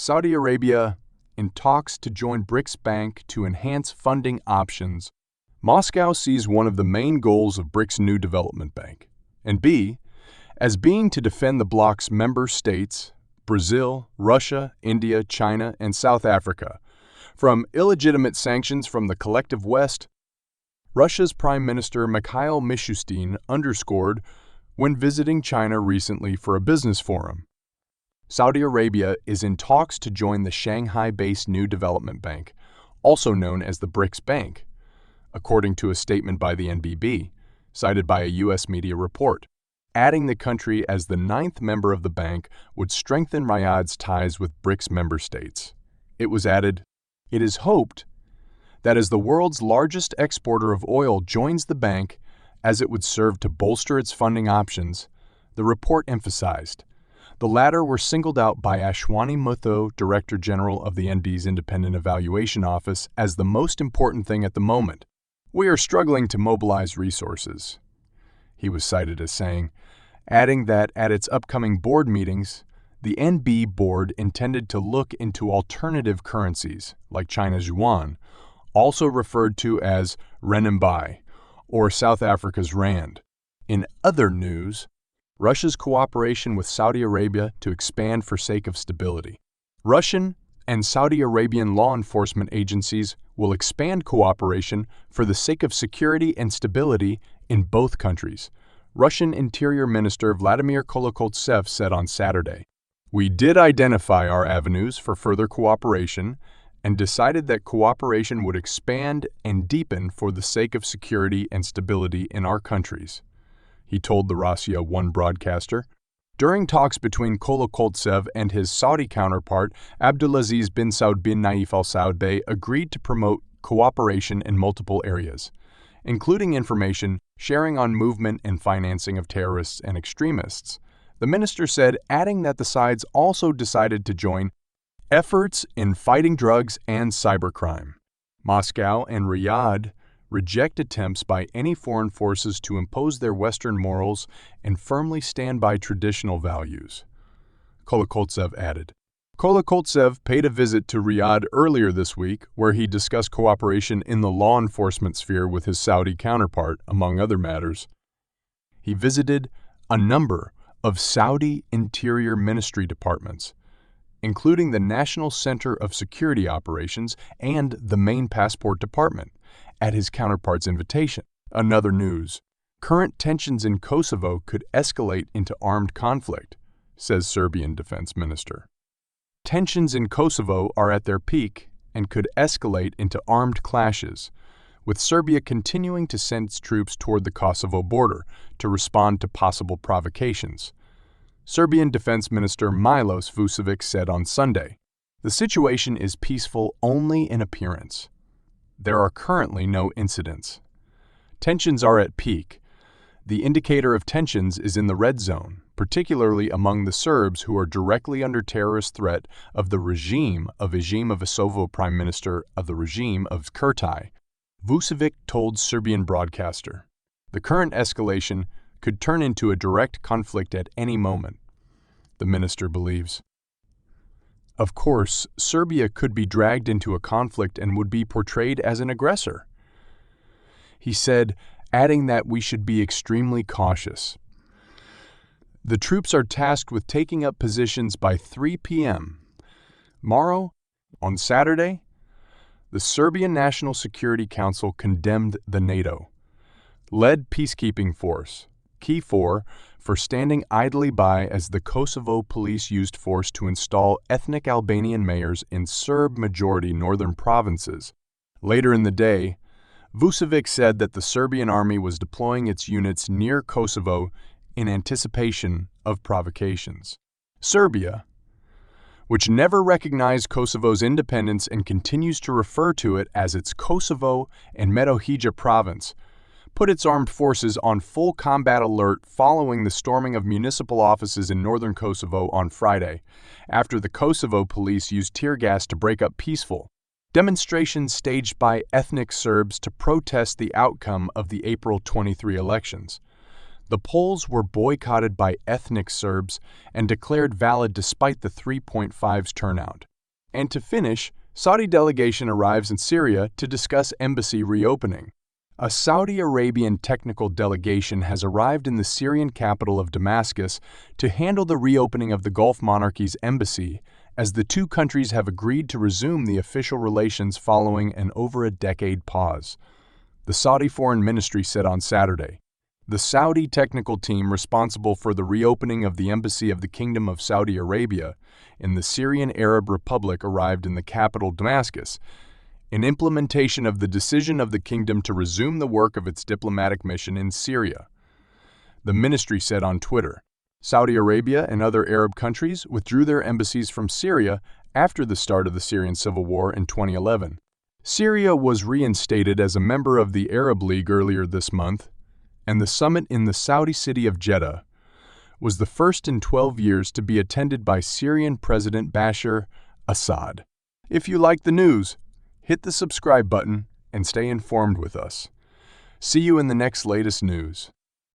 Saudi Arabia in talks to join Brics Bank to enhance funding options. Moscow sees one of the main goals of Brics' new development bank, and B, as being to defend the bloc's member states, Brazil, Russia, India, China, and South Africa, from illegitimate sanctions from the collective West. Russia's Prime Minister Mikhail Mishustin underscored when visiting China recently for a business forum. Saudi Arabia is in talks to join the Shanghai-based New Development Bank, also known as the Brics Bank, according to a statement by the NBB, cited by a U.S. media report. Adding the country as the 9th member of the bank would strengthen Riyadh's ties with Brics member states. It was added, "It is hoped that as the world's largest exporter of oil joins the bank, as it would serve to bolster its funding options," the report emphasized. The latter were singled out by Ashwani Mutho, Director General of the NB's Independent Evaluation Office, as the most important thing at the moment. "We are struggling to mobilize resources," he was cited as saying, adding that at its upcoming board meetings, the NB board intended to look into alternative currencies, like China's yuan, also referred to as renminbi, or South Africa's rand. In other news, Russia's cooperation with Saudi Arabia to expand for sake of stability. Russian and Saudi Arabian law enforcement agencies will expand cooperation for the sake of security and stability in both countries, Russian Interior Minister Vladimir Kolokotsev said on Saturday. "We did identify our avenues for further cooperation and decided that cooperation would expand and deepen for the sake of security and stability in our countries," he told the Russia One broadcaster. During talks between Kolokotsev and his Saudi counterpart, Abdulaziz bin Saud bin Naif Al Saud Bey agreed to promote cooperation in multiple areas, including information sharing on movement and financing of terrorists and extremists. The minister said, adding that the sides also decided to join efforts in fighting drugs and cybercrime. Moscow and Riyadh reject attempts by any foreign forces to impose their Western morals and firmly stand by traditional values, Kolokotsev added. Kolokotsev paid a visit to Riyadh earlier this week, where he discussed cooperation in the law enforcement sphere with his Saudi counterpart, among other matters. He visited a number of Saudi Interior Ministry departments, including the National Center of Security Operations and the main passport department, at his counterpart's invitation. Another news. Current tensions in Kosovo could escalate into armed conflict, says Serbian Defense Minister. Tensions in Kosovo are at their peak and could escalate into armed clashes, with Serbia continuing to send its troops toward the Kosovo border to respond to possible provocations. Serbian Defense Minister Milos Vučević said on Sunday, "The situation is peaceful only in appearance. There are currently no incidents. Tensions are at peak. The indicator of tensions is in the red zone, particularly among the Serbs who are directly under terrorist threat of the regime of Kosovo Prime Minister of the regime of Kurti," Vučević told Serbian broadcaster. "The current escalation could turn into a direct conflict at any moment," the minister believes. Of course, Serbia could be dragged into a conflict and would be portrayed as an aggressor, he said, adding that we should be extremely cautious. The troops are tasked with taking up positions by 3 p.m. tomorrow. On Saturday, the Serbian National Security Council condemned the NATO-led peacekeeping force, KFOR, for standing idly by as the Kosovo police used force to install ethnic Albanian mayors in Serb-majority northern provinces. Later in the day, Vučević said that the Serbian army was deploying its units near Kosovo in anticipation of provocations. Serbia, which never recognized Kosovo's independence and continues to refer to it as its Kosovo and Metohija province, put its armed forces on full combat alert following the storming of municipal offices in northern Kosovo on Friday, after the Kosovo police used tear gas to break up peaceful demonstrations staged by ethnic Serbs to protest the outcome of the April 23 elections. The polls were boycotted by ethnic Serbs and declared valid despite the 3.5's turnout. And to finish, Saudi delegation arrives in Syria to discuss embassy reopening. A Saudi Arabian technical delegation has arrived in the Syrian capital of Damascus to handle the reopening of the Gulf monarchy's embassy, as the two countries have agreed to resume the official relations following an over-a-decade pause. The Saudi Foreign Ministry said on Saturday. The Saudi technical team responsible for the reopening of the Embassy of the Kingdom of Saudi Arabia in the Syrian Arab Republic arrived in the capital Damascus, in implementation of the decision of the kingdom to resume the work of its diplomatic mission in Syria. The ministry said on Twitter, Saudi Arabia and other Arab countries withdrew their embassies from Syria after the start of the Syrian civil war in 2011. Syria was reinstated as a member of the Arab League earlier this month, and the summit in the Saudi city of Jeddah was the first in 12 years to be attended by Syrian President Bashar Assad. If you like the news, hit the subscribe button and stay informed with us. See you in the next latest news.